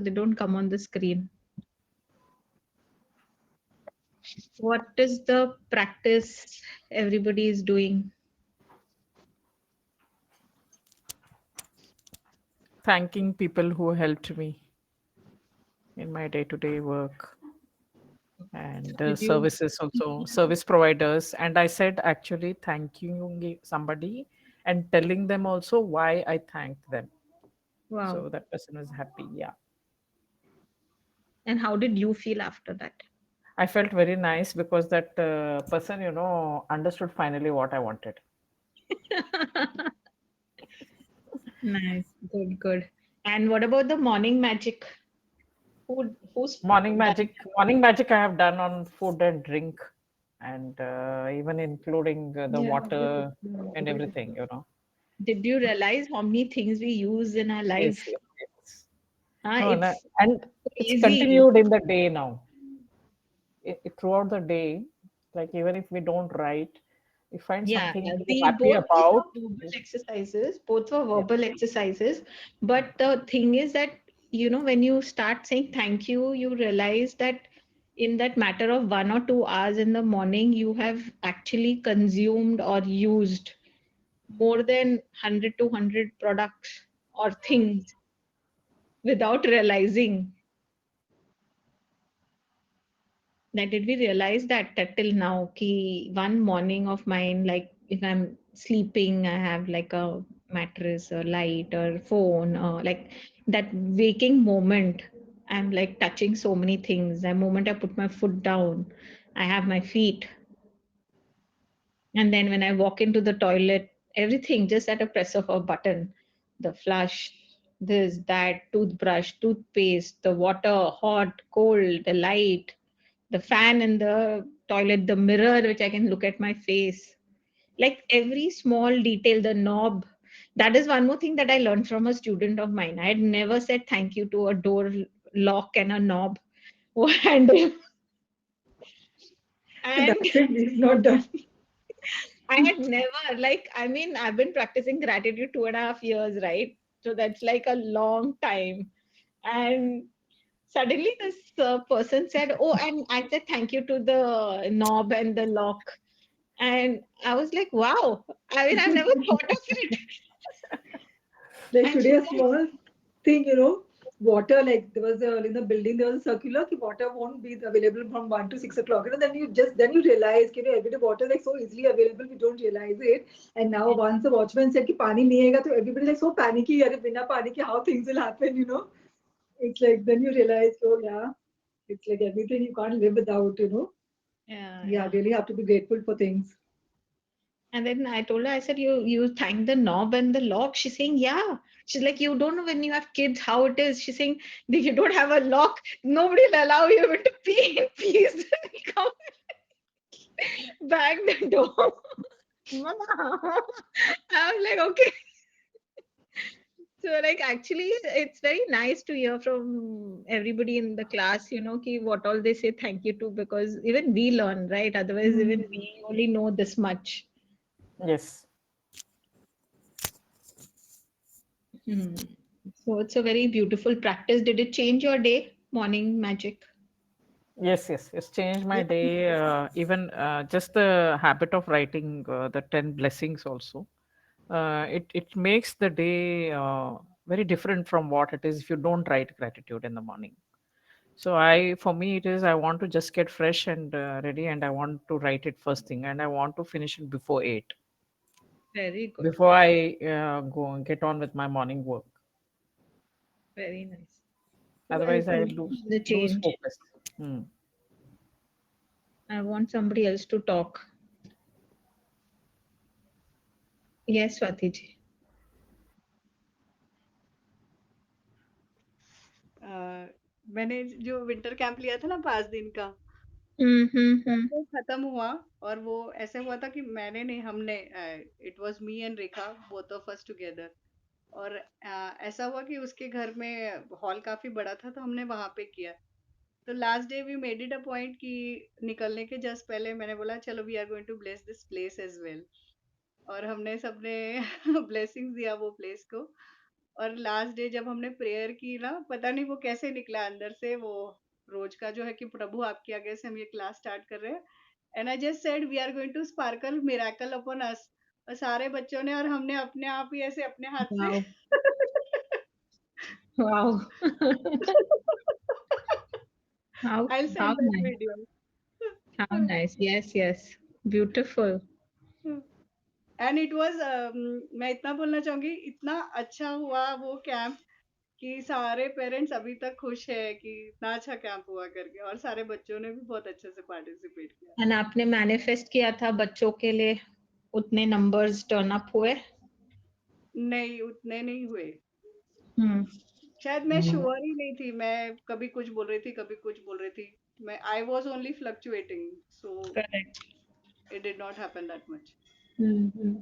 they don't come on the screen. What is the practice everybody is doing? Thanking people who helped me in my day-to-day work, and Did you? services also, service providers. And I said actually thanking somebody and telling them also why I thanked them. Wow. So that person was happy. Yeah. And how did you feel after that? I felt very nice because that person, understood finally what I wanted. Nice. Good, good. And what about the morning magic? Who's done? Morning magic I have done on food and drink, and even including the Yeah. water and everything. Did you realize how many things we use in our Yes, life? yes, yes. No, no, It's and it's crazy. continued in the day now. Throughout the day, like even if we don't write, we find Yeah, something to be the happy both these about. are verbal exercises. Both were Yeah. verbal exercises. But the thing is that, when you start saying thank you, you realize that in that matter of 1 or 2 hours in the morning, you have actually consumed or used more than 100 to 100 products or things without realizing. That did we realize that till now, ki one morning of mine, like if I'm sleeping, I have like a mattress or light or phone or like that waking moment, I'm like touching so many things. The moment I put my foot down, I have my feet. And then when I walk into the toilet, everything just at a press of a button. The flush, this, that, toothbrush, toothpaste, the water, hot, cold, the light, the fan in the toilet, the mirror, which I can look at my face. Like every small detail, the knob. That is one more thing that I learned from a student of mine. I had never said thank you to a door lock and a knob handle. And That's it. We've not done. I had never, like, I mean, I've been practicing gratitude 2.5 years, right? So that's like a long time. And suddenly this person said, oh, and I said thank you to the knob and the lock. And I was like, wow. I mean, I've never thought of it. Like And today, she's a small thing, water, like there was in the building, there was a circular, ki water won't be available from 1 to 6 o'clock. Then you realize, every day water is like so easily available, we don't realize it. And now like, once the watchman said, ki pani nahi aega, so everybody's like so panicky, yare, bina pani ke, how things will happen. It's like, then you realize, oh yeah, it's like everything you can't live without. yeah, Yeah, yeah. really have to be grateful for things. And then I told her, I said, you thank the knob and the lock. She's saying, yeah. She's like, you don't know when you have kids how it is. She's saying, you don't have a lock. Nobody will allow you to pee in peace. Come back the door. Mama. I was like, okay. So, like, actually, it's very nice to hear from everybody in the class, ki what all they say thank you to, because even we learn, right? Otherwise, even Mm. we only know this much. Yes. Hmm. So, it's a very beautiful practice. Did it change your day? Morning magic. Yes, yes, it's changed my Yeah. day. Even just the habit of writing the 10 blessings also. It makes the day very different from what it is if you don't write gratitude in the morning. So for me, it is I want to just get fresh and ready, and I want to write it first thing, and I want to finish it before 8, Very good. before I go and get on with my morning work. Very nice. Who else Otherwise, I is the lose change? focus. Hmm. I want somebody else to talk. Yes, Swati ji. अ, मैंने जो winter camp लिया था ना 5 दिन का, जब Mm-hmm. वो खत्म हुआ और वो ऐसे हुआ था कि मैंने नहीं हमने it was me and Rekha both of us together और ऐसा हुआ कि उसके घर में हॉल काफ़ी बड़ा था तो हमने वहाँ पे किया। तो last day we made it a point कि निकलने के जस्ट पहले मैंने बोला चलो we are going to bless this place as well और हमने सबने ब्लेसिंग्स दिया वो प्लेस को और लास्ट डे जब हमने प्रेयर की ना, पता नहीं वो कैसे निकला अंदर से, वो रोज का जो है कि प्रभु आपकी आज्ञा से हम ये क्लास स्टार्ट कर रहे हैं, and I just said we are going to sparkle miracle upon us. और सारे बच्चों ने और हमने अपने आप ही ऐसे अपने हाथ से Wow. Wow. How I'll how send that nice. video. How nice. Yes, yes. Beautiful. And it was, मैं इतना बोलना चाहूंगी, इतना अच्छा हुआ वो कैंप कि सारे पेरेंट्स अभी तक खुश है कि इतना अच्छा कैंप हुआ करके, और सारे बच्चों ने भी बहुत अच्छे से पार्टिसिपेट किया। And आपने मैनिफेस्ट किया था बच्चों के लिए, उतने नंबर्स टर्न अप हुए? नहीं, उतने नहीं हुए। हम्म. शायद मैं श्योर ही नहीं थी, मैं कभी कुछ बोल रही थी, कभी कुछ बोल रही थी। मैं I was only fluctuating, so Correct. It did not happen that much. Mm-hmm.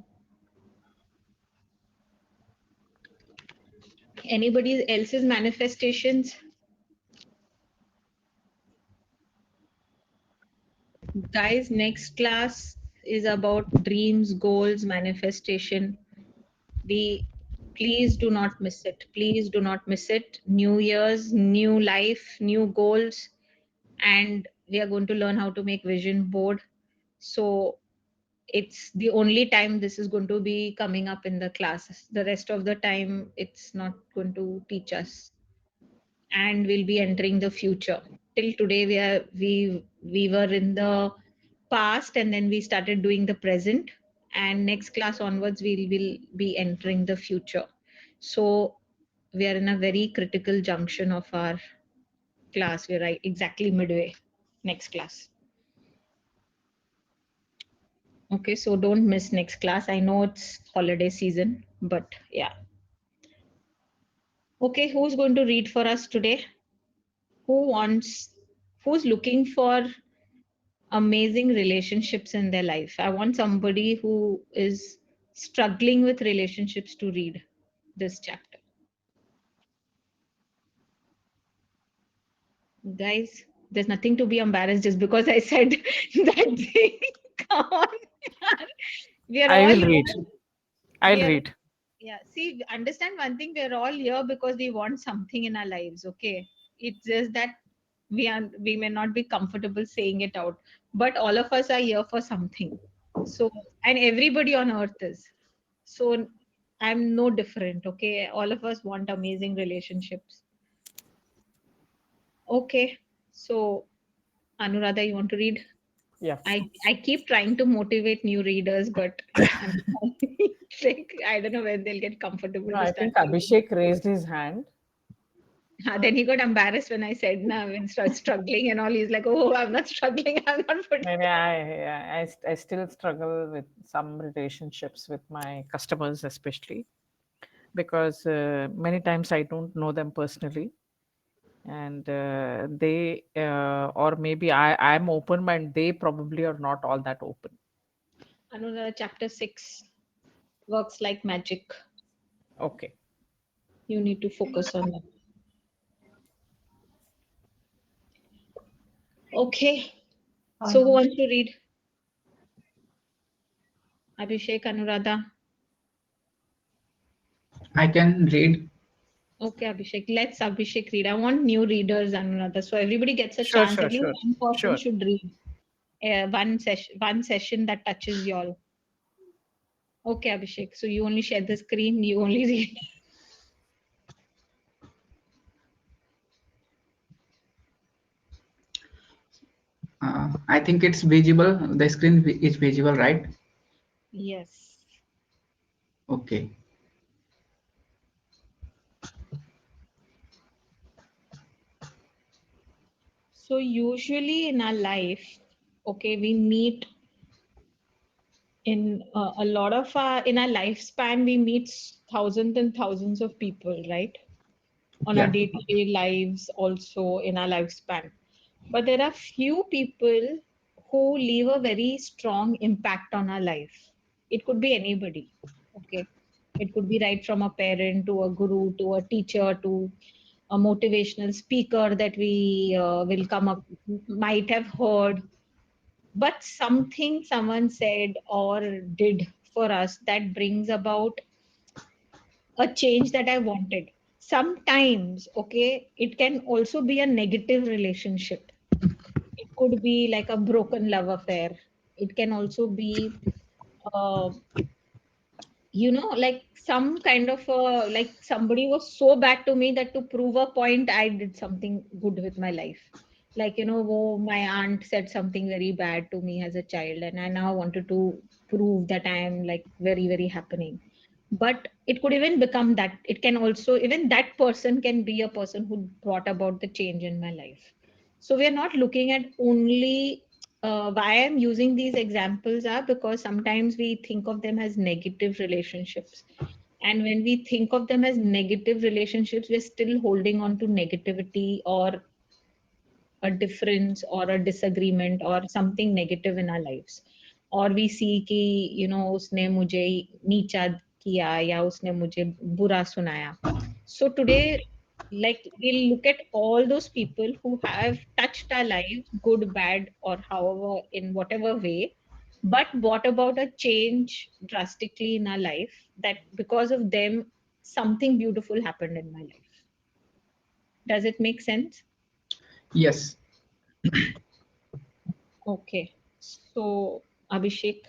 Anybody else's manifestations? Guys, next class is about dreams, goals, manifestation. We please do not miss it. Please do not miss it. New year's, new life, new goals, and we are going to learn how to make vision board. So it's the only time this is going to be coming up in the classes. The rest of the time, it's not going to teach us, and we'll be entering the future. Till today, we were in the past, and then we started doing the present. And next class onwards, we will be entering the future. So we are in a very critical junction of our class. We're right exactly midway. Next class. Okay, so don't miss next class. I know it's holiday season, but yeah. Okay, who's going to read for us today? Who's looking for amazing relationships in their life? I want somebody who is struggling with relationships to read this chapter. Guys, there's nothing to be embarrassed just because I said that thing. Come on. We are I all will here. read. I'll We are, read. yeah, see, understand one thing, we're all here because we want something in our lives, okay? It's just that we may not be comfortable saying it out, but all of us are here for something. So, and everybody on earth is. So I'm no different, okay? All of us want amazing relationships. Okay. So Anuradha, you want to read? Yeah. I keep trying to motivate new readers, but I'm like I don't know when they'll get comfortable No, to I start think reading. Abhishek raised his hand. Then he got embarrassed when I said, "No, when start struggling and all." He's like, "Oh, I'm not struggling. I'm not putting." Maybe I still struggle with some relationships with my customers, especially because many times I don't know them personally, and they or maybe I'm open, and they probably are not all that open. Anuradha, chapter 6 works like magic. Okay. You need to focus on that. Okay. So who wants to read? Abhishek, Anuradha. I can read. Okay, Abhishek. Let's Abhishek read. I want new readers, Anuradha. So everybody gets a Sure, chance. sure, At least sure, one person sure. should read. One session that touches y'all. Okay, Abhishek. So you only share the screen. You only read. I think it's visible. The screen is visible, right? Yes. Okay. So usually in our life, okay, we meet in a lot of our in our lifespan, we meet thousands and thousands of people, right? On our Yeah. day-to-day lives, also in our lifespan. But there are few people who leave a very strong impact on our life. It could be anybody, okay? It could be right from a parent to a guru to a teacher to a motivational speaker that we will come up might have heard, but something someone said or did for us that brings about a change that I wanted. Sometimes, okay, it can also be a negative relationship. It could be like a broken love affair. It can also be, uh, like some kind of like somebody was so bad to me that to prove a point, I did something good with my life. Like, oh, my aunt said something very bad to me as a child, and I now wanted to prove that I am like very, very happening. But it could even become that. It can also, even that person can be a person who brought about the change in my life. So we are not looking at only why I'm using these examples are because sometimes we think of them as negative relationships. And when we think of them as negative relationships, we're still holding on to negativity or a difference or a disagreement or something negative in our lives. और we see कि उसने मुझे नीचा किया या उसने मुझे बुरा सुनाया. So today, like, we'll look at all those people who have touched our lives, good, bad, or however, in whatever way, but brought about a change drastically in our life, that because of them something beautiful happened in my life. Does it make sense? Yes. Okay. So, Abhishek,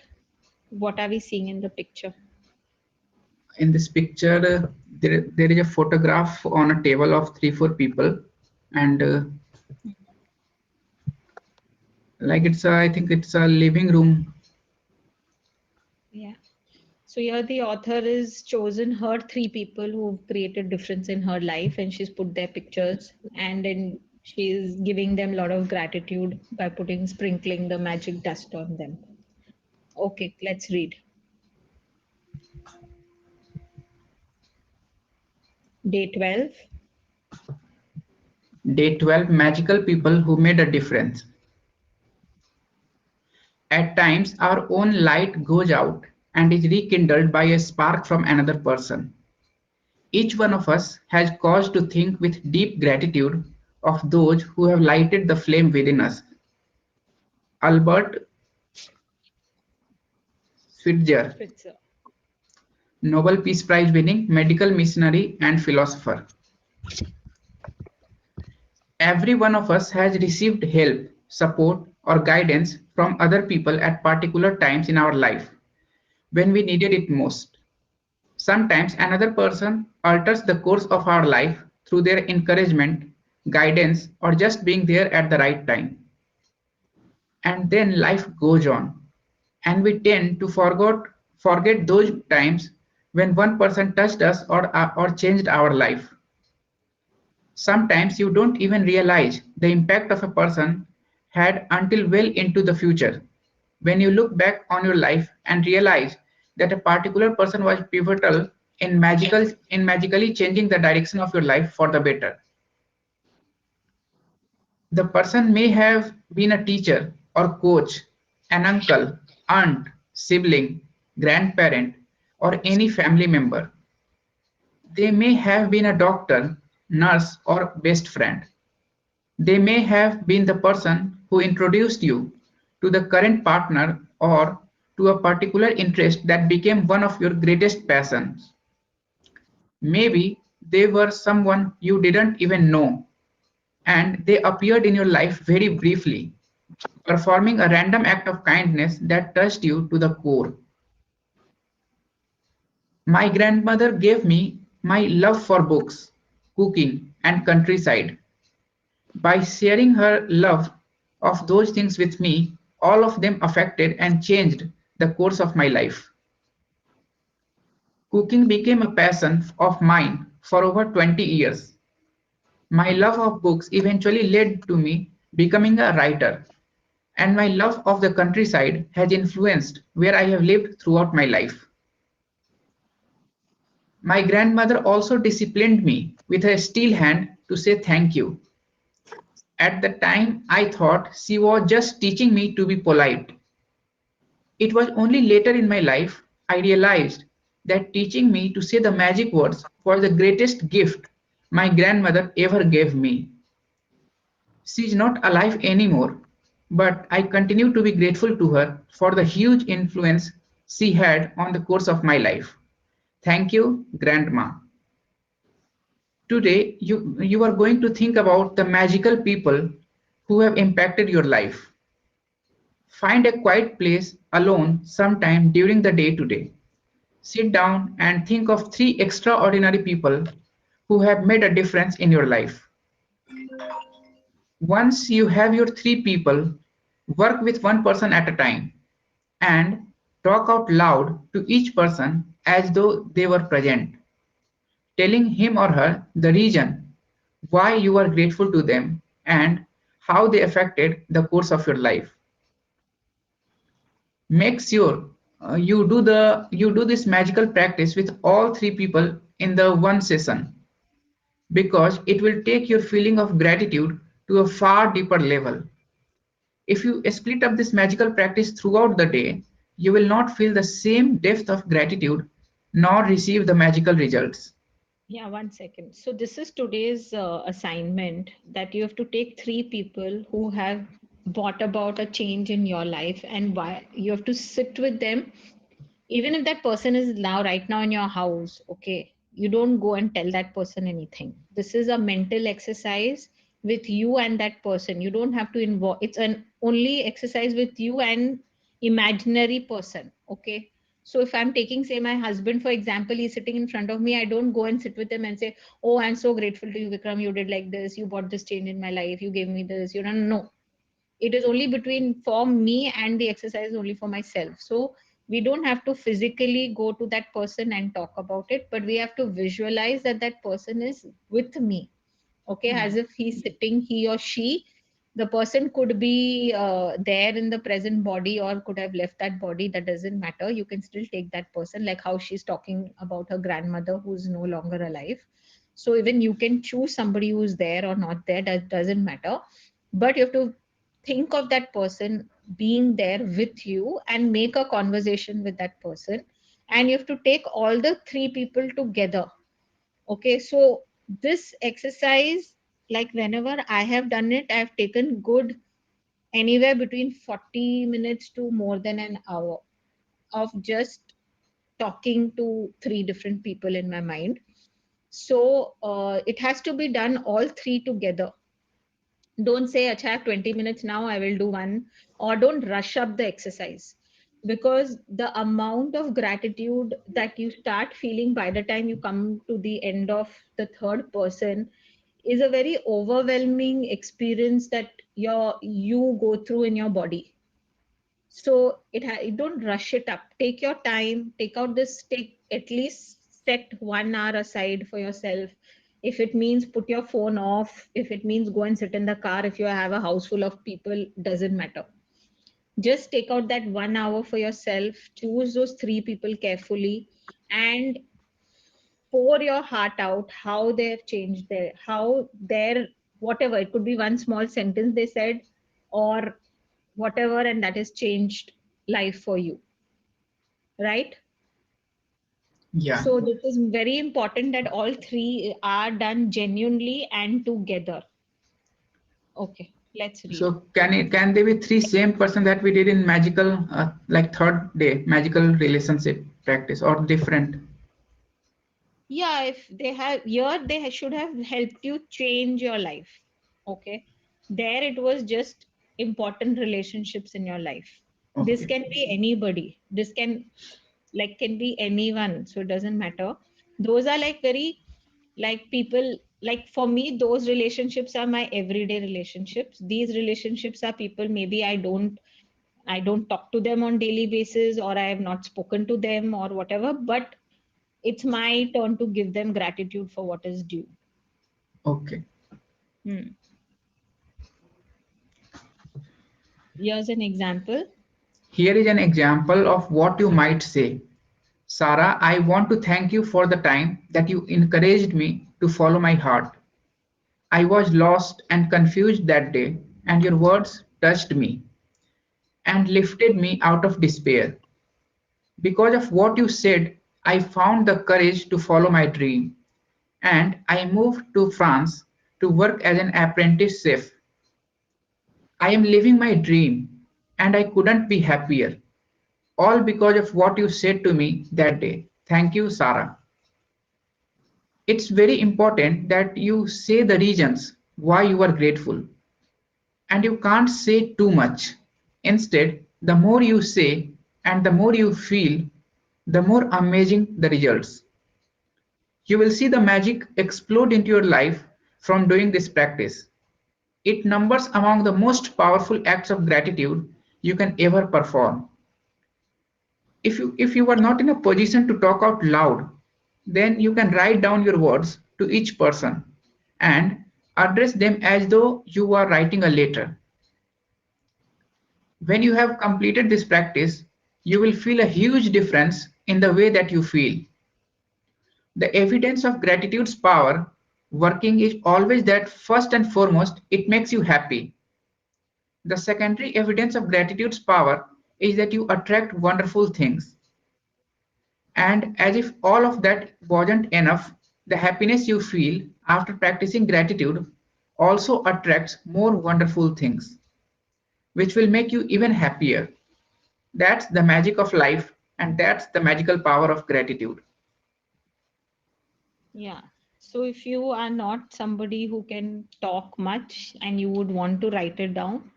what are we seeing in the picture? In this picture, there is a photograph on a table of 3 4 people, and like I think it's a living room. Yeah. So here the author is chosen her three people who've created difference in her life, and she's put their pictures, and then she's giving them a lot of gratitude by sprinkling the magic dust on them. Okay, let's read. Day 12. Day 12, magical people who made a difference. At times, our own light goes out and is rekindled by a spark from another person. Each one of us has cause to think with deep gratitude of those who have lighted the flame within us. Albert Schweitzer, Spritzer. Nobel Peace Prize winning medical missionary and philosopher. Every one of us has received help, support, or guidance from other people at particular times in our life when we needed it most. Sometimes another person alters the course of our life through their encouragement, guidance, or just being there at the right time. And then life goes on, and we tend to forget those times when one person touched us or changed our life. Sometimes you don't even realize the impact of a person had until well into the future. When you look back on your life and realize that a particular person was pivotal in magically changing the direction of your life for the better. The person may have been a teacher or coach, an uncle, aunt, sibling, grandparent, or any family member. They may have been a doctor, nurse, or best friend. They may have been the person who introduced you to the current partner or to a particular interest that became one of your greatest passions. Maybe they were someone you didn't even know and they appeared in your life very briefly, performing a random act of kindness that touched you to the core. My grandmother gave me my love for books, cooking, and countryside. By sharing her love of those things with me, all of them affected and changed the course of my life. Cooking became a passion of mine for over 20 years. My love of books eventually led to me becoming a writer, and my love of the countryside has influenced where I have lived throughout my life. My grandmother also disciplined me with a steel hand to say thank you. At the time, I thought she was just teaching me to be polite. It was only later in my life I realized that teaching me to say the magic words was the greatest gift my grandmother ever gave me. She is not alive anymore, but I continue to be grateful to her for the huge influence she had on the course of my life. Thank you, Grandma. Today, you are going to think about the magical people who have impacted your life. Find a quiet place alone sometime during the day today. Sit down and think of three extraordinary people who have made a difference in your life. Once you have your three people, work with one person at a time and talk out loud to each person as though they were present, telling him or her the reason why you are grateful to them and how they affected the course of your life. Make sure you do this magical practice with all three people in the one session because it will take your feeling of gratitude to a far deeper level. If you split up this magical practice throughout the day, you will not feel the same depth of gratitude nor receive the magical results. Yeah, 1 second. So this is today's assignment that you have to take three people who have brought about a change in your life and why you have to sit with them. Even if that person is now right now in your house, okay, you don't go and tell that person anything. This is a mental exercise with you and that person. You don't have to involve, it's an only exercise with you and imaginary person, okay. So if I'm taking, say, my husband for example, he's sitting in front of me, I don't go and sit with him and say, oh, I'm so grateful to you, Vikram, you did like this, you brought this change in my life, you gave me this, you don't know. It is only between for me, and the exercise is only for myself. So we don't have to physically go to that person and talk about it, but we have to visualize that that person is with me, okay, as if he's sitting, he or she, the person could be there in the present body or could have left that body, that doesn't matter. You can still take that person, like how she's talking about her grandmother who's no longer alive. So even you can choose somebody who's there or not there, that doesn't matter. But you have to think of that person being there with you and make a conversation with that person, and you have to take all the three people together. Okay, so this exercise, like whenever I have done it, I've taken good anywhere between 40 minutes to more than an hour of just talking to three different people in my mind. So it has to be done all three together. Don't say, Acha, I have 20 minutes now, I will do one, or don't rush up the exercise, because the amount of gratitude that you start feeling by the time you come to the end of the third person is a very overwhelming experience that you go through in your body. So don't rush it up. Take your time. Take at least set 1 hour aside for yourself. If it means put your phone off, if it means go and sit in the car, if you have a house full of people, doesn't matter. Just take out that 1 hour for yourself. Choose those three people carefully and pour your heart out how they've changed how their, whatever, it could be one small sentence they said or whatever, and that has changed life for you, right? Yeah. So this is very important that all three are done genuinely and together. Okay, let's read. So can they be three same person that we did in magical like third day magical relationship practice or different? Yeah, if they have here, should have helped you change your life. Okay, there it was just important relationships in your life. This Okay. can be anybody, this can be anyone, so it doesn't matter. Those are like very, like people, like for me those relationships are my everyday relationships. These relationships are people maybe I don't talk to them on daily basis, or I have not spoken to them or whatever, but it's my turn to give them gratitude for what is due. Okay. Hmm. Here's an example. Here is an example of what you might say. Sarah, I want to thank you for the time that you encouraged me to follow my heart. I was lost and confused that day, and your words touched me and lifted me out of despair. Because of what you said, I found the courage to follow my dream, and I moved to France to work as an apprentice chef. I am living my dream, and I couldn't be happier, all because of what you said to me that day. Thank you, Sarah. It's very important that you say the reasons why you are grateful, and you can't say too much. Instead, the more you say and the more you feel, the more amazing the results. You will see the magic explode into your life from doing this practice. It numbers among the most powerful acts of gratitude you can ever perform. If you are not in a position to talk out loud, then you can write down your words to each person and address them as though you are writing a letter. When you have completed this practice, you will feel a huge difference in the way that you feel. The evidence of gratitude's power working is always that first and foremost, it makes you happy. The secondary evidence of gratitude's power is that you attract wonderful things. And as if all of that wasn't enough, the happiness you feel after practicing gratitude also attracts more wonderful things, which will make you even happier. That's the magic of life, and that's the magical power of gratitude. Yeah. So if you are not somebody who can talk much and you would want to write it down,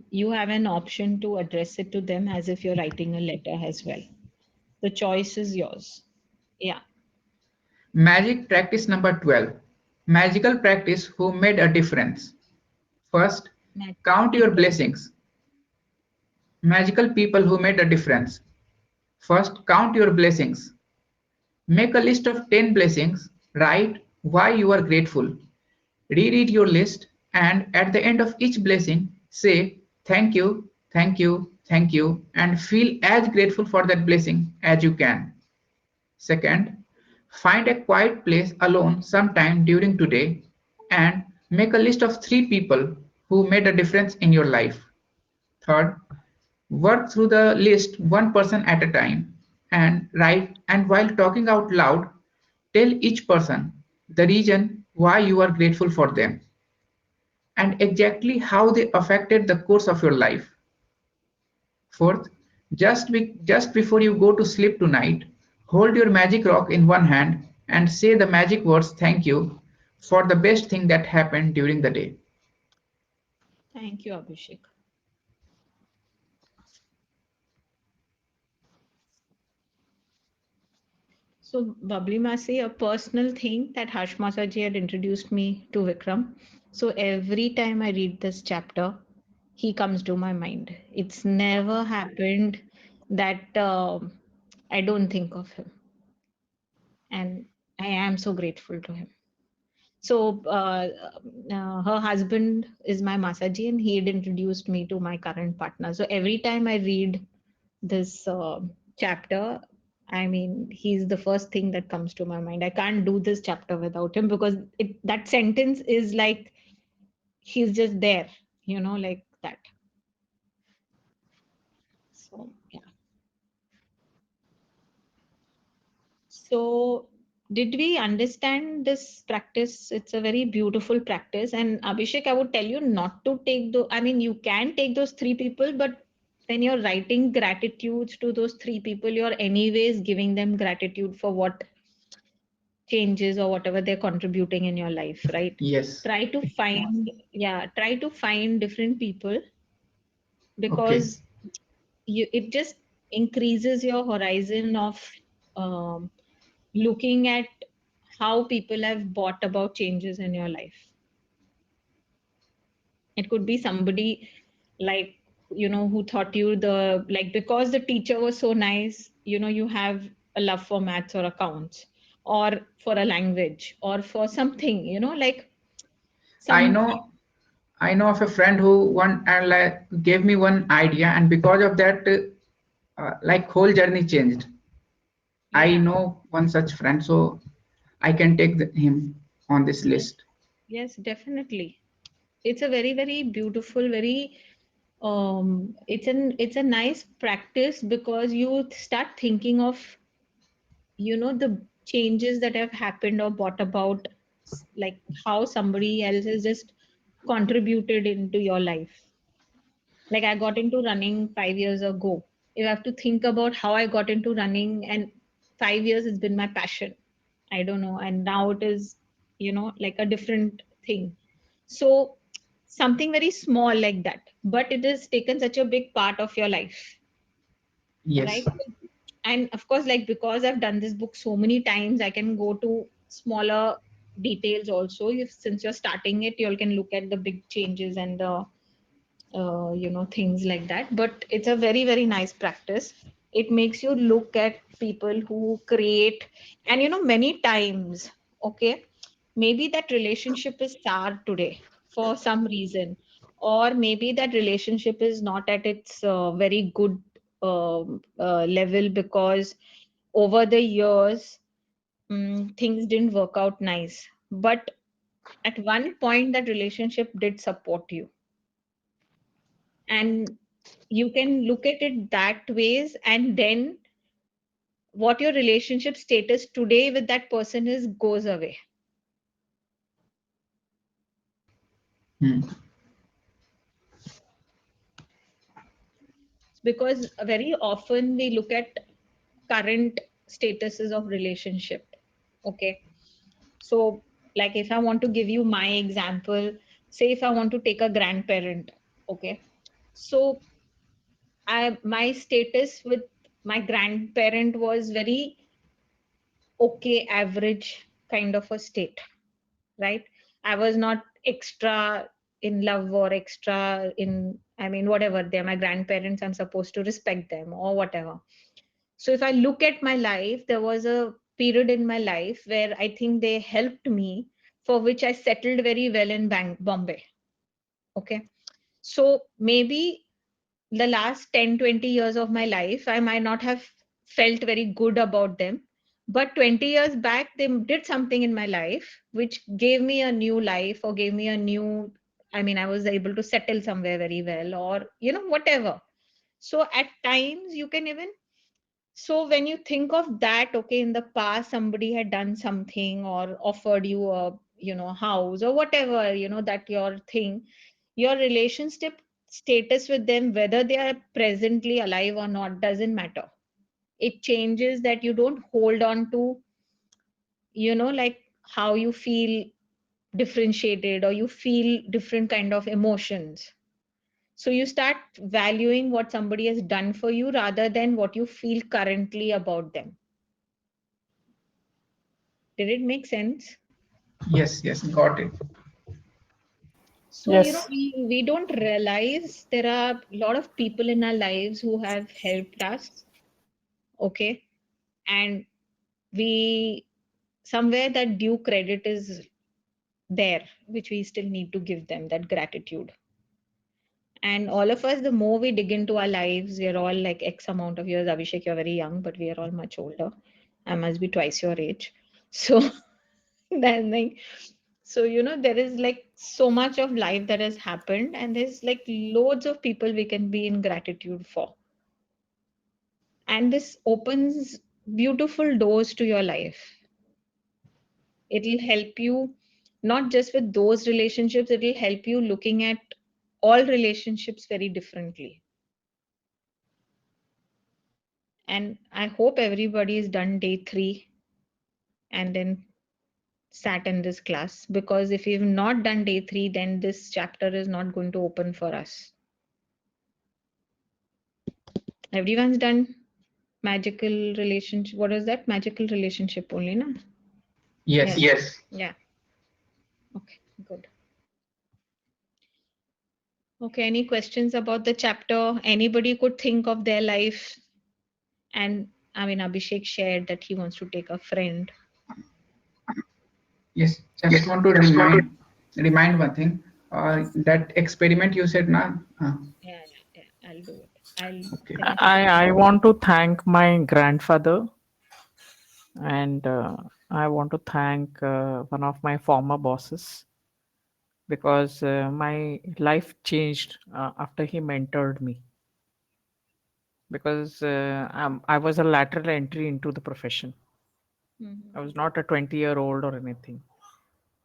you have an option to address it to them as if you're writing a letter as well. The choice is yours. Yeah. Magic practice number 12. Magical practice who made a difference. First, Magic count your people. blessings. Magical people who made a difference. First, count your blessings. Make a list of 10 blessings. Write why you are grateful. Reread your list, and at the end of each blessing, say thank you, thank you, thank you, and feel as grateful for that blessing as you can. Second, find a quiet place alone sometime during today and make a list of 3 people who made a difference in your life. Third, work through the list one person at a time and write, and while talking out loud, tell each person the reason why you are grateful for them and exactly how they affected the course of your life. Fourth, just before you go to sleep tonight, hold your magic rock in one hand and say the magic words thank you for the best thing that happened during the day. Thank you, Abhishek. So, Bubbly Masi, a personal thing that Harsh Masaji had introduced me to Vikram. So, every time I read this chapter, he comes to my mind. It's never happened that I don't think of him. And I am so grateful to him. So, her husband is my Masaji, and he had introduced me to my current partner. So, every time I read this chapter, I mean, he's the first thing that comes to my mind. I can't do this chapter without him because that sentence is like he's just there, like that. So, yeah. So, did we understand this practice? It's a very beautiful practice. And Abhishek, I would tell you not to take I mean, you can take those 3 people, but when you're writing gratitudes to those 3 people, you're anyways giving them gratitude for what changes or whatever they're contributing in your life, right? Yes. Try to find, yeah, try to find different people Okay. because it just increases your horizon of um, looking at how people have brought about changes in your life. It could be somebody like, who taught you because the teacher was so nice, you have a love for maths or accounts or for a language or for something, like I some, know I know of a friend who one and like gave me one idea, and because of that, like whole journey changed. I yeah, know one such friend, so I can take him on this yes, list. yes, definitely. It's a very, very beautiful, very it's a nice practice because you start thinking of the changes that have happened or brought about, like how somebody else has just contributed into your life. Like I got into running 5 years ago. You have to think about how I got into running, and 5 years it's been my passion. I don't know, and now it is, like a different thing. So something very small like that, but it has taken such a big part of your life, Yes. right? And of course, like, because I've done this book so many times, I can go to smaller details also. If since you're starting it, you all can look at the big changes and the things like that. But it's a very, very nice practice. It makes you look at people who create, and many times, okay, maybe that relationship is sour today for some reason, or maybe that relationship is not at its very good level, because over the years, things didn't work out nice. But at one point, that relationship did support you, and you can look at it that ways, and then what your relationship status today with that person is goes away. Hmm. Because very often we look at current statuses of relationship. Okay, so like, if I want to give you my example, say if I want to take a grandparent. Okay, so my status with my grandparent was very okay, average kind of a state, right? I was not extra in love or extra in, I mean, whatever, they're my grandparents, I'm supposed to respect them or whatever. So if I look at my life, there was a period in my life where I think they helped me, for which I settled very well in Bombay. Okay. So maybe the last 10, 20 years of my life, I might not have felt very good about them. But 20 years back, they did something in my life which gave me a new life, or gave me a new, I mean, I was able to settle somewhere very well, or, whatever. So at times, you can even, so when you think of that, okay, in the past, somebody had done something or offered you a, house or whatever, that your thing, your relationship status with them, whether they are presently alive or not, doesn't matter. It changes that you don't hold on to, like, how you feel differentiated, or you feel different kind of emotions. So you start valuing what somebody has done for you rather than what you feel currently about them. Did it make sense? Yes, yes, got it. So, Yes. we don't realize there are a lot of people in our lives who have helped us. Okay. And we, somewhere that due credit is there, which we still need to give them, that gratitude. And all of us, the more we dig into our lives, we are all like X amount of years. Abhishek, you're very young, but we are all much older. I must be twice your age. So then, like, so there is like so much of life that has happened, and there's like loads of people we can be in gratitude for. And this opens beautiful doors to your life. It'll help you not just with those relationships, it'll help you looking at all relationships very differently. And I hope everybody has done day 3 and then sat in this class, because if you've not done day 3, then this chapter is not going to open for us. Everyone's done magical relationship. What is that? Magical relationship only, na? Yes. Yes. Yeah. Okay, good. Okay, any questions about the chapter? Anybody could think of their life, and I mean, Abhishek shared that he wants to take a friend. Yes, just want to remind one thing. That experiment you said, na? Yeah, yeah, yeah. I'll do it. I'll Okay. finish it. I want to thank my grandfather, and I want to thank one of my former bosses, because my life changed after he mentored me, because I was a lateral entry into the profession. I was not a 20-year-old or anything.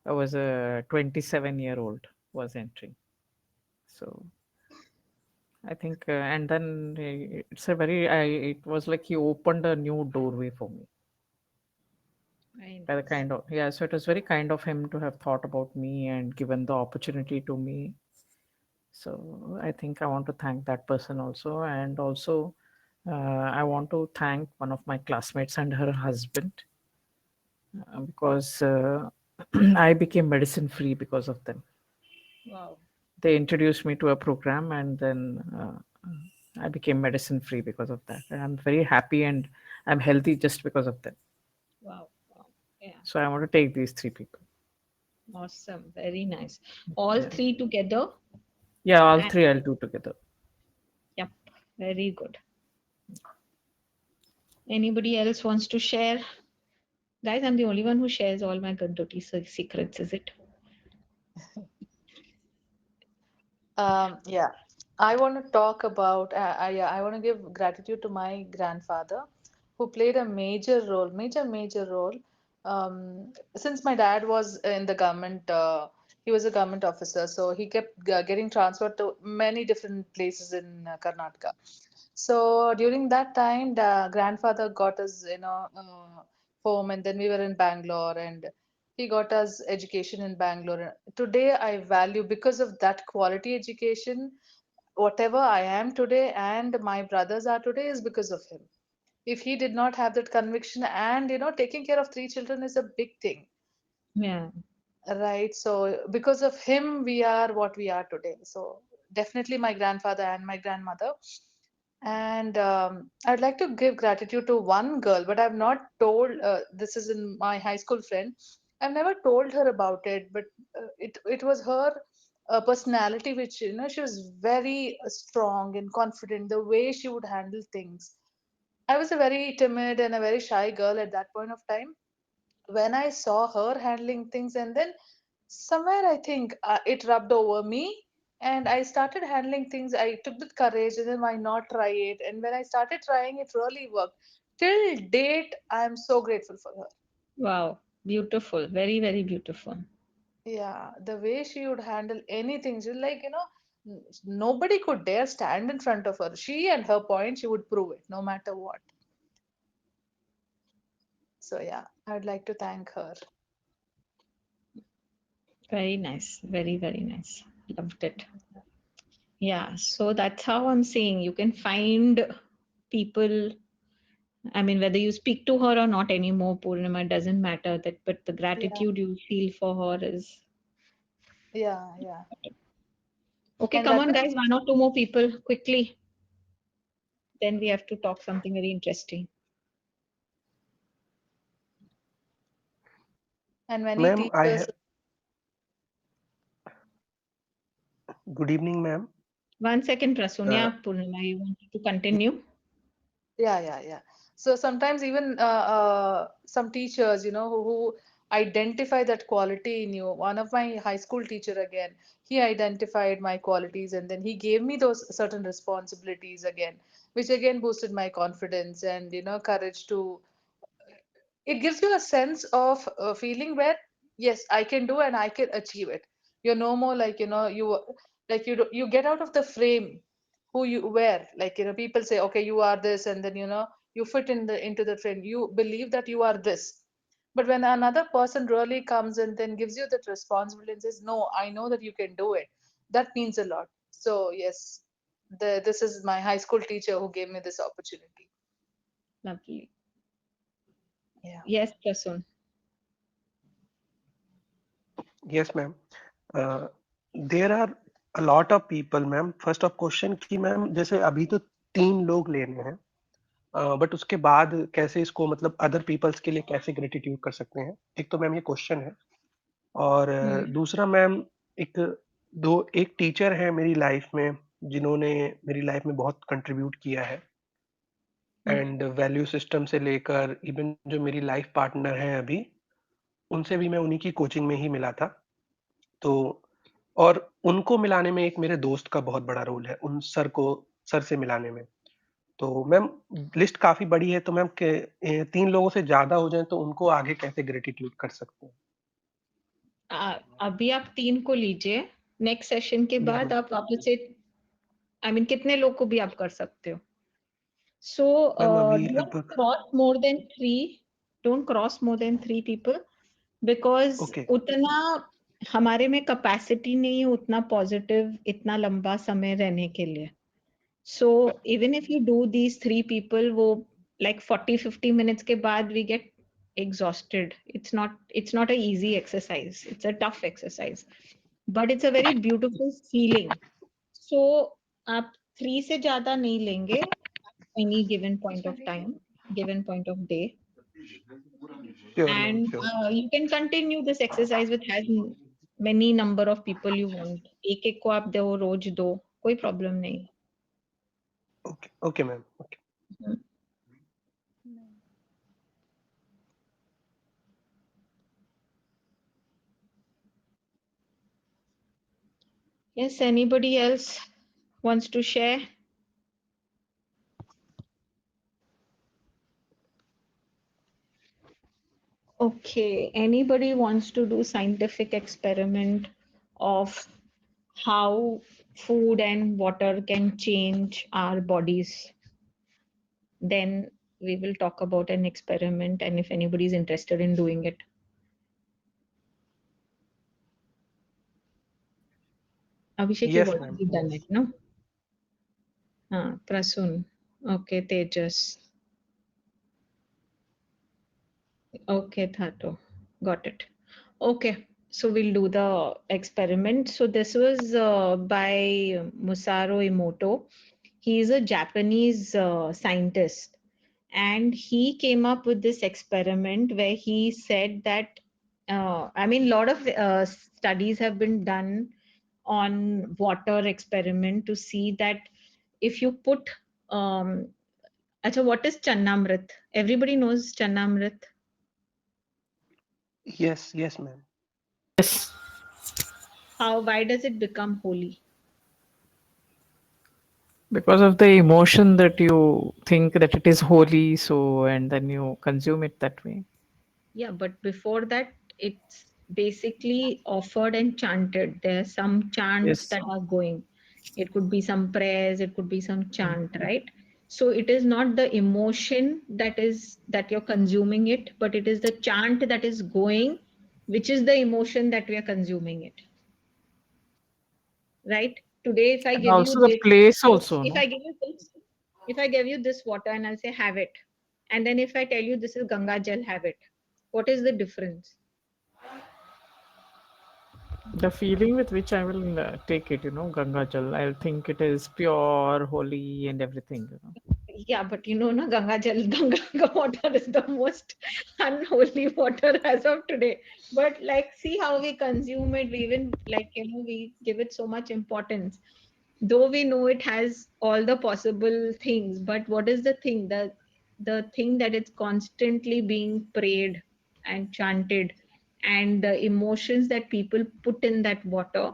I was a 27-year-old was entering. So I think, and then it's a very, it was like he opened a new doorway for me. Very by the nice. kind of, yeah, so it was very kind of him to have thought about me and given the opportunity to me. So I think I want to thank that person also. And also, I want to thank one of my classmates and her husband, because I became medicine free because of them. Wow. They introduced me to a program, and then I became medicine free because of that. And I'm very happy and I'm healthy just because of them. Wow. Wow. Yeah. So I want to take these three people. Awesome. Very nice. All Yeah. three together. Yeah, all And three I'll do together. yep. Very good. Anybody else wants to share? Guys, I'm the only one who shares all my Gandoti secrets, is it? Yeah, I want to talk about, I want to give gratitude to my grandfather who played a major role, major role. Since my dad was in the government, he was a government officer, so he kept getting transferred to many different places in Karnataka. So during that time, the grandfather got us, home, and then we were in Bangalore, and he got us education in Bangalore. Today, I value because of that quality education. Whatever I am today and my brothers are today is because of him. If he did not have that conviction, and taking care of three children is a big thing, Yeah. right? So because of him, we are what we are today. So definitely my grandfather and my grandmother. And I'd like to give gratitude to one girl, but I've not told. This is in my high school friend. I've never told her about it, but it was her personality, which she was very strong and confident. The way she would handle things. I was a very timid and a very shy girl at that point of time. When I saw her handling things, and then somewhere I think it rubbed over me, and I started handling things. I took the courage, and then why not try it? And when I started trying, it really worked. Till date, I'm so grateful for her. Wow. Beautiful. Very, very beautiful. Yeah, the way she would handle anything, she like, nobody could dare stand in front of her. She and her point, she would prove it no matter what. So yeah, I'd like to thank her. Very nice. Very, very nice. Loved it. Yeah. So that's how I'm saying you can find people. I mean, whether you speak to her or not anymore, Purnima, doesn't matter. That, but the Yeah, gratitude you feel for her is yeah. okay. And Come that on, was, guys. One or two more people quickly. Then we have to talk something very interesting. and many Ma'am, I teachers. have good evening, ma'am. 1 second, Uh, Prasunya. Purnima, you wanted to continue? Yeah. So sometimes even some teachers, who identify that quality in you. One of my high school teacher again, he identified my qualities, and then he gave me those certain responsibilities again, which again boosted my confidence and courage to. It gives you a sense of feeling where yes, I can do and I can achieve it. You're no more like you get out of the frame who you were. Like people say, okay, you are this, and then you fit into the frame. You believe that you are this, but when another person really comes and then gives you that responsibility and says, no, I know that you can do it, that means a lot. So yes, this is my high school teacher who gave me this opportunity. Lovely. Yeah. Yes, Prasun. yes, ma'am. Uh, there are a lot of people, ma'am. First of question कि ma'am जैसे अभी तो 3 लोग लेने हैं, but उसके बाद कैसे इसको मतलब अदर पीपल्स के लिए कैसे ग्रेटिट्यूड कर सकते हैं? एक तो मैम ये क्वेश्चन है, और Hmm. दूसरा मैम एक एक टीचर है मेरी लाइफ में जिन्होंने मेरी लाइफ में बहुत कंट्रीब्यूट किया है, Hmm. एंड वैल्यू सिस्टम से लेकर इवन जो मेरी लाइफ पार्टनर हैं अभी, उनसे भी मैं उन्हीं की कोचिंग में ही मिला था। तो और उनको मिलाने में एक मेरे दोस्त का बहुत बड़ा रोल है, उन सर से मिलाने में। तो मैम लिस्ट काफ़ी बड़ी है, तो मैम 3 लोगों से ज़्यादा हो जाएँ तो उनको आगे कैसे ग्रैटिट्यूड कर सकते हैं? अभी आप 3 को लीजिए। नेक्स्ट सेशन के या बाद मैम। आप वापस से कितने लोग को भी आप कर सकते हो। So मैम अभी don't लगभग cross more than 3 don't cross more than 3 people because Okay. उतना हमारे में capacity नहीं है उतना positive इतना लंबा समय रहने के लिए. So even if you do these 3 people, वो like 40-50 minutes के बाद we get exhausted. It's not a easy exercise. It's a tough exercise, but it's a very beautiful feeling. So आप 3 से ज़्यादा नहीं लेंगे any given point of time, given point of day, Sure, ma'am. and Sure. you can continue this exercise with as many number of people you want. एक एक को आप दो रोज दो कोई problem नहीं. Okay. Okay, ma'am. Okay. Yes, anybody else wants to share? Okay, anybody wants to do scientific experiment of how food and water can change our bodies? Then we will talk about an experiment and if anybody is interested in doing it. Abhishek, you've Yes, ma'am. already done it, no? Prasun. Okay, Tejas. Okay, Dhato. Got it. Okay, so we'll do the experiment. So this was by Masaru Emoto. He is a Japanese scientist, and he came up with this experiment where he said that, I mean, a lot of studies have been done on water experiment to see that if you put, acha, what is Channamrit? Everybody knows Channamrit. Yes. Yes, ma'am. Yes. Why does it become holy? Because of the emotion that you think that it is holy, so and then you consume it that way. Yeah, but before that, it's basically offered and chanted. There are some chants Yes. that are going. It could be some prayers, it could be some chant, right? So it is not the emotion that you're consuming it, but it is the chant that is going, which is the emotion that we are consuming it. Right? Today, if I And give you also the this, place also, if no? I give you this, if I give you this water and I'll say have it, and then if I tell you this is Ganga Jal, have it. What is the difference? The feeling with which I will take it, Ganga Jal, I'll think it is pure, holy, and everything. Yeah, but no, Ganga water is the most unholy water as of today. But like, see how we consume it. We even like, we give it so much importance. Though we know it has all the possible things, but what is the thing? The thing that it's constantly being prayed and chanted, and the emotions that people put in that water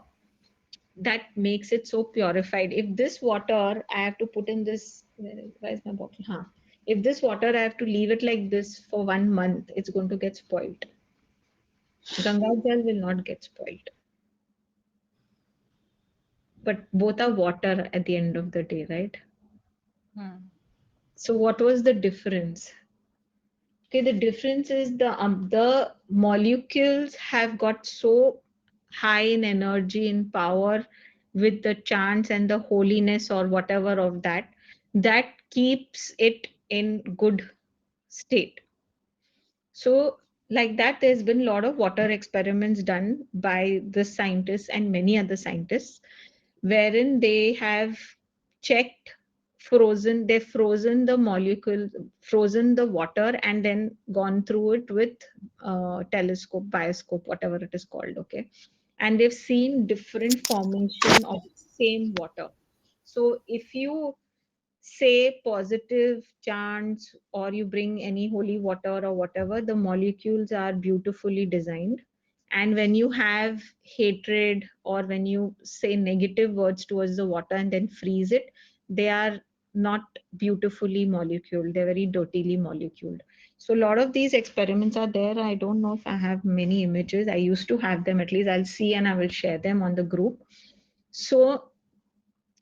that makes it so purified. If this water I have to put in this, where is my bottle? If this water I have to leave it like this for 1 month, it's going to get spoiled. Ganga Jal will not get spoiled. But both are water at the end of the day, right? So what was the difference? Okay, the difference is the molecules have got so high in energy and power with the chants and the holiness or whatever of that keeps it in good state. So like that, there's been a lot of water experiments done by the scientists and many other scientists, wherein they have checked, they've frozen the molecule, frozen the water, and then gone through it with telescope, bioscope, whatever it is called, okay? And they've seen different formation of same water. So if you say positive chants or you bring any holy water or whatever, the molecules are beautifully designed. And when you have hatred or when you say negative words towards the water and then freeze it, they are not beautifully moleculed, they're very dirtily moleculed. So a lot of these experiments are there. I don't know if I have many images. I used to have them, at least I'll see and I will share them on the group. So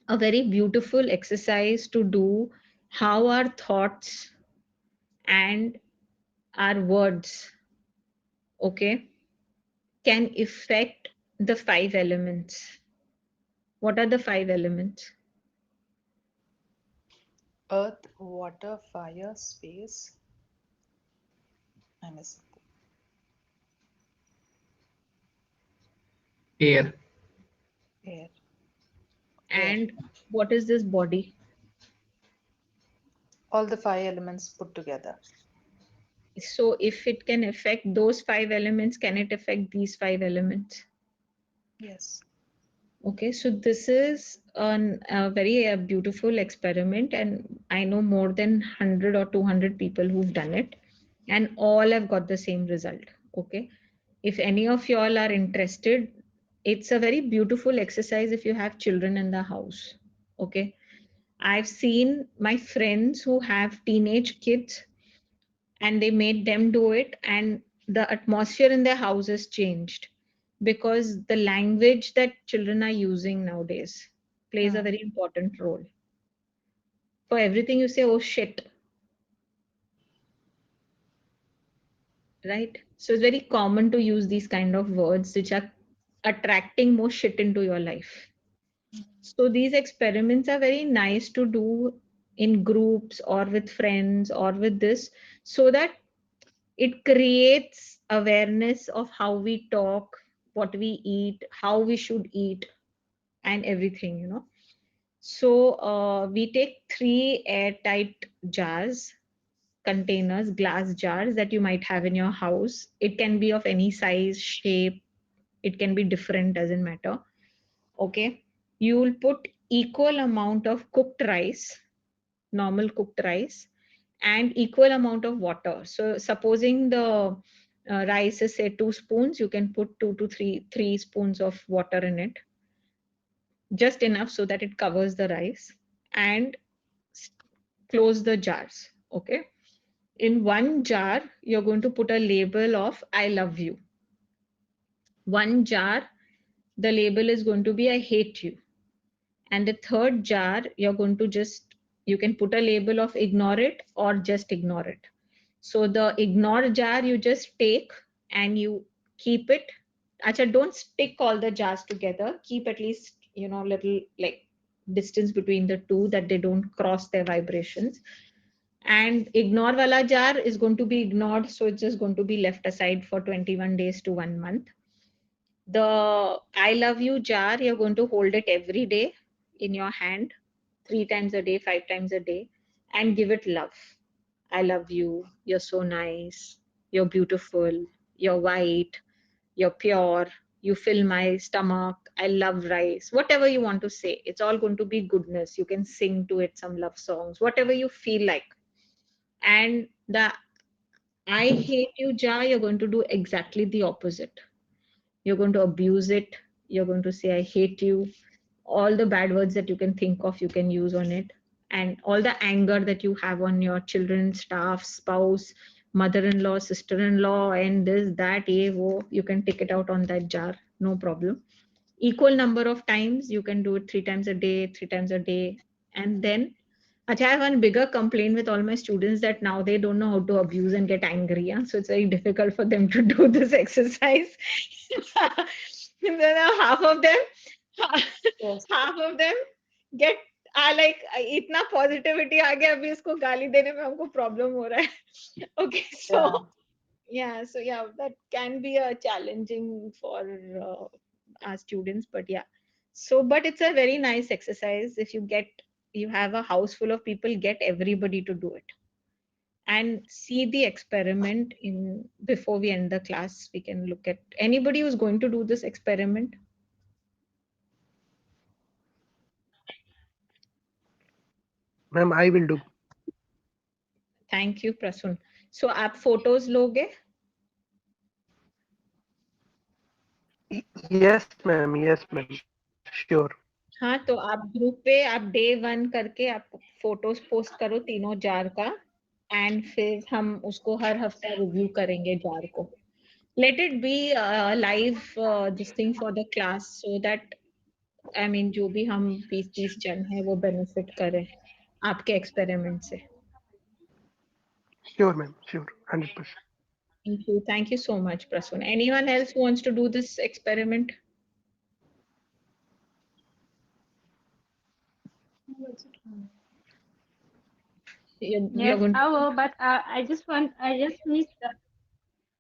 a very beautiful exercise to do how our thoughts and our words, okay, can affect the 5 elements. What are the 5 elements? Earth, water, fire, space, and a Air. air. Air. And what is this body? All the 5 elements put together. So if it can affect those 5 elements, can it affect these 5 elements? Yes. Okay, so this is a very beautiful experiment, and I know more than 100 or 200 people who've done it, and all have got the same result. Okay, if any of y'all are interested, it's a very beautiful exercise if you have children in the house. Okay, I've seen my friends who have teenage kids and they made them do it, and the atmosphere in their house has changed because the language that children are using nowadays plays a very important role. For everything you say, oh shit, right? So it's very common to use these kind of words which are attracting more shit into your life. So these experiments are very nice to do in groups or with friends or with this, so that it creates awareness of how we talk, what we eat, how we should eat, and everything, you know. So we take 3 airtight jars, containers, glass jars that you might have in your house. It can be of any size, shape, it can be different, doesn't matter. Okay. You will put equal amount of cooked rice, normal cooked rice, and equal amount of water. So supposing the rice is say 2 spoons, you can put 2 to 3 spoons of water in it, just enough so that it covers the rice, and close the jars. Okay. In one jar, you're going to put a label of I love you. One jar, the label is going to be I hate you. And the third jar, you're going to just, you can put a label of ignore it or just ignore it. So the ignore jar you just take and you keep it. Acha, don't stick all the jars together. Keep at least, you know, little like distance between the two that they don't cross their vibrations. And ignore wala jar is going to be ignored. So it's just going to be left aside for 21 days to 1 month. The I love you jar, you're going to hold it every day in your hand, 3 times a day, 5 times a day, and give it love. I love you. You're so nice. You're beautiful. You're white. You're pure. You fill my stomach. I love rice. Whatever you want to say, it's all going to be goodness. You can sing to it some love songs, whatever you feel like. And the I hate you jar, you're going to do exactly the opposite. You're going to abuse it. You're going to say, I hate you. All the bad words that you can think of, you can use on it. And all the anger that you have on your children, staff, spouse, mother in law, sister in law, and this, that, wo, you can take it out on that jar. No problem. Equal number of times. You can do it 3 times a day, 3 times a day. And then I have one bigger complaint with all my students that now they don't know how to abuse and get angry. Yeah? So it's very difficult for them to do this exercise. And then half of them, Yes. half of them get like इतना positivity आ गया अभी इसको गाली देने में हमको problem हो रहा है. Okay, so yeah, that can be a challenging for our students, but yeah. So, but it's a very nice exercise. If you have a house full of people, get everybody to do it and see the experiment in before we end the class. We can look at anybody who's going to do this experiment. Ma'am, I will do. Thank you, Prasun. So, आप photos लोगे? Yes, ma'am. Yes, ma'am. Sure. हाँ, तो आप group पे आप day 1 करके आप photos post करो तीनों जार का, एंड फिर हम उसको हर हफ्ता रिव्यू करेंगे जार को. Let it be live this thing for the class so that I mean जो भी हम 20-30 जन है वो बेनिफिट करें आपके एक्सपेरिमेंट से. Sure, ma'am. Sure. 100%. Thank you. Thank you so much, Prasun. Anyone else who wants to do this experiment? You're Yes, going I to. will, but I just missed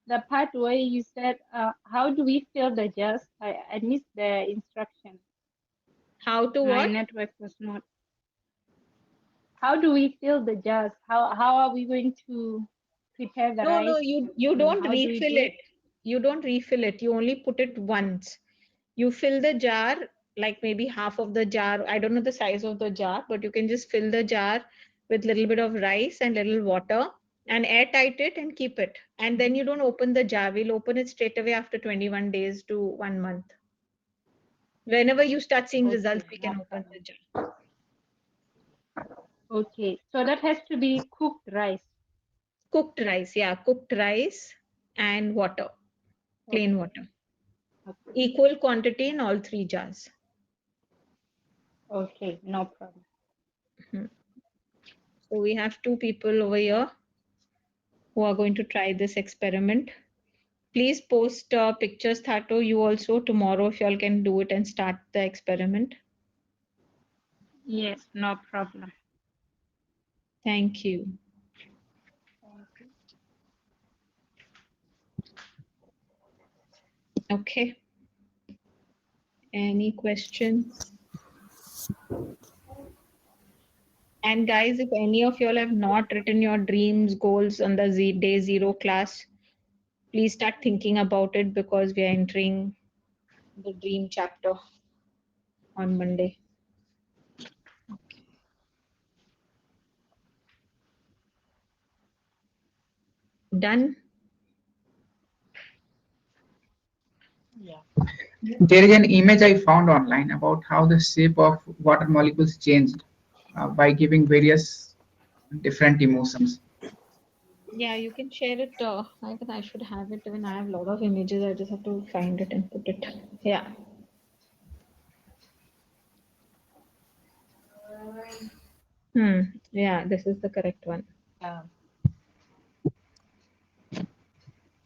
the part where you said, how do we fill the jars? I missed the instruction. How to My what? network was not. How do we fill the jars? How are we going to prepare the No, no, rice? you And don't how do we refill do it? it. You don't refill it. You only put it once. You fill the jar, like maybe half of the jar. I don't know the size of the jar, but you can just fill the jar with little bit of rice and little water and airtight it and keep it. And then you don't open the jar. We'll open it straight away after 21 days to 1 month. Whenever you start seeing results, Okay, we no can open problem. the jar. Okay, so that has to be cooked rice. Cooked rice, yeah, cooked rice and water, plain Okay, water. okay, Equal quantity in all 3 jars. okay, no problem. Hmm. So we have 2 people over here who are going to try this experiment. Please post pictures, Thato, you also tomorrow if y'all can do it and start the experiment. Yes, no problem. Thank you. Thank you. Okay. Any questions? And guys, if any of y'all have not written your dreams, goals on the day 0 class, please start thinking about it because we are entering the dream chapter on Monday. Done? Yeah. There is an image I found online about how the shape of water molecules change by giving various different emotions. Yeah, you can share it. I should have it when I have a lot of images. I just have to find it and put it. Yeah. Yeah, this is the correct one. Yeah.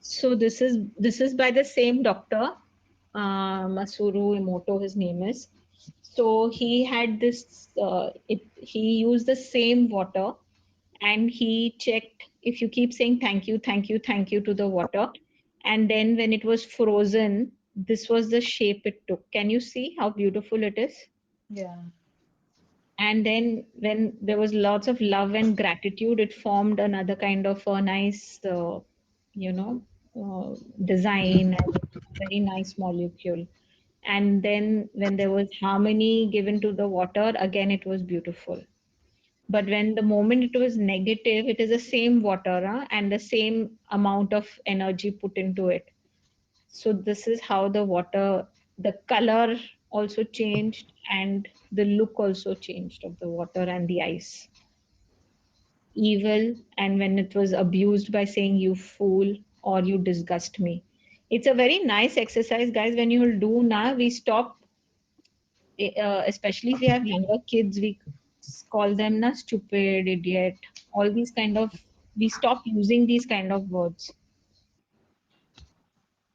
So this is by the same doctor, Masuru Emoto, his name is. So he had this. He used the same water, and he checked if you keep saying thank you, thank you, thank you to the water, and then when it was frozen, this was the shape it took. Can you see how beautiful it is? Yeah. And then when there was lots of love and gratitude, it formed another kind of a nice you know design and very nice molecule. And then when there was harmony given to the water, again it was beautiful. But when the moment it was negative, it is the same water, and the same amount of energy put into it. So this is how the water, the color also changed and the look also changed of the water and the ice. Evil, and when it was abused by saying you fool or you disgust me. It's a very nice exercise, guys. When you will do now, we stop, especially if we have younger kids, we call them na stupid, idiot, all these kind of, we stop using these kind of words.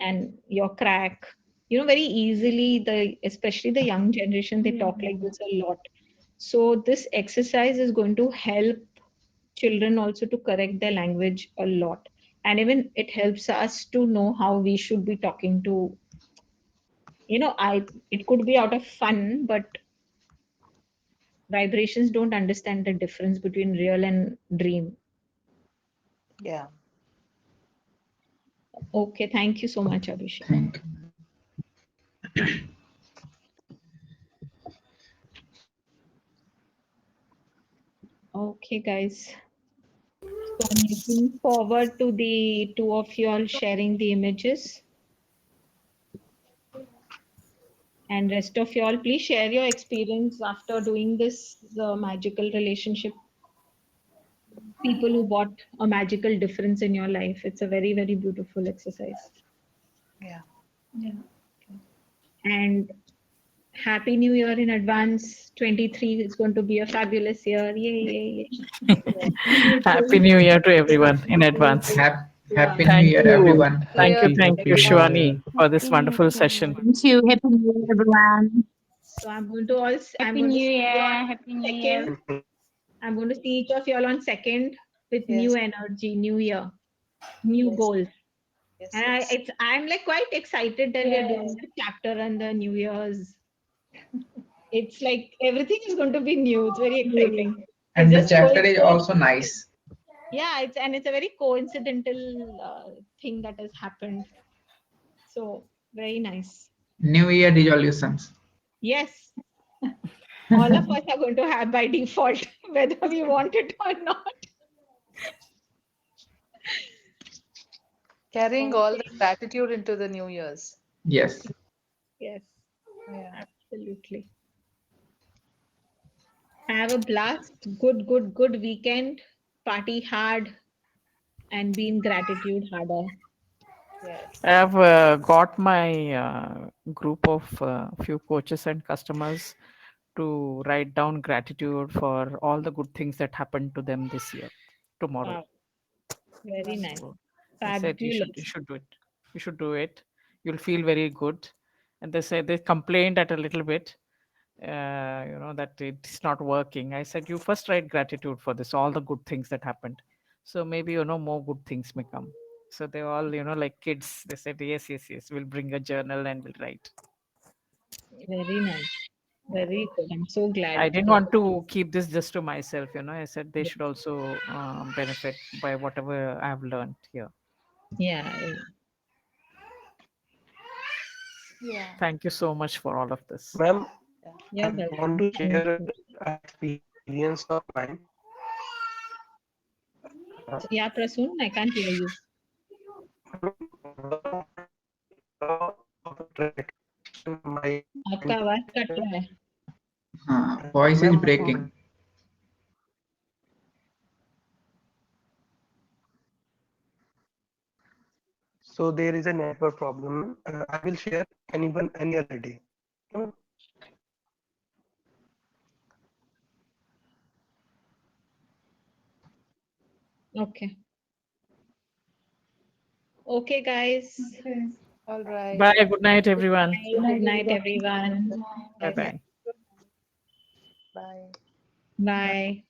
And your crack, very easily, especially the young generation, they talk like this a lot. So this exercise is going to help children also to correct their language a lot, and even it helps us to know how we should be talking to, I it could be out of fun, but vibrations don't understand the difference between real and dream. Yeah. Okay, thank you so much, Abhishek. Thank you. Okay, guys. So I'm looking forward to the two of you all sharing the images. And rest of you all, please share your experience after doing this magical relationship. People who brought a magical difference in your life. It's a very, very beautiful exercise. Yeah. And Happy New Year in advance. 23 is going to be a fabulous year. Yay, yay, yay. Happy New Year to everyone in advance. Happy New Thank Year, you. everyone. Thank you, Happy thank you, New Shivani, Year. for this Happy wonderful New session. Year. Thank you. Happy New Year, everyone. So I'm going to I'm Happy going to New see you Year. on Happy New Year. second. I'm going to see each of y'all on second with new Yes. energy, new year, new Yes. goals. Yes. And Yes. I'm like quite excited that we're doing this chapter and the New Year's. It's like everything is going to be new. It's very exciting. And the just chapter is going also nice. Yeah, it's a very coincidental thing that has happened. So very nice. New Year resolutions. Yes, all of us are going to have by default, whether we want it or not. Carrying all the gratitude into the New Year's. Yes. Yes, Yeah. absolutely. Have a blast. Good weekend. Party hard and be in gratitude harder. Yes. I have got my group of few coaches and customers to write down gratitude for all the good things that happened to them this year tomorrow. Wow, very nice. So I said you Fabulous. should do it. You should do it. You'll feel very good. And they said they complained at a little bit, that it's not working. I said you first write gratitude for this, all the good things that happened. So maybe more good things may come. So they all like kids. They said yes, we'll bring a journal and we'll write. Very nice. Very good. I'm so glad. I didn't want to keep this just to myself. I said they should also benefit by whatever I've learned here. Yeah. Yeah. Thank you so much for all of this. Ma'am, You're I welcome. want to Thank share you. an experience of mine. Yeah, Prasoon, I can't hear you. My आपका आवाज cut रहा है. Voice is breaking. So there is a network problem. I will share any other day. Okay. Okay, guys. All right. Bye. Good night, everyone. Good night, everyone. Bye bye. Bye. Bye.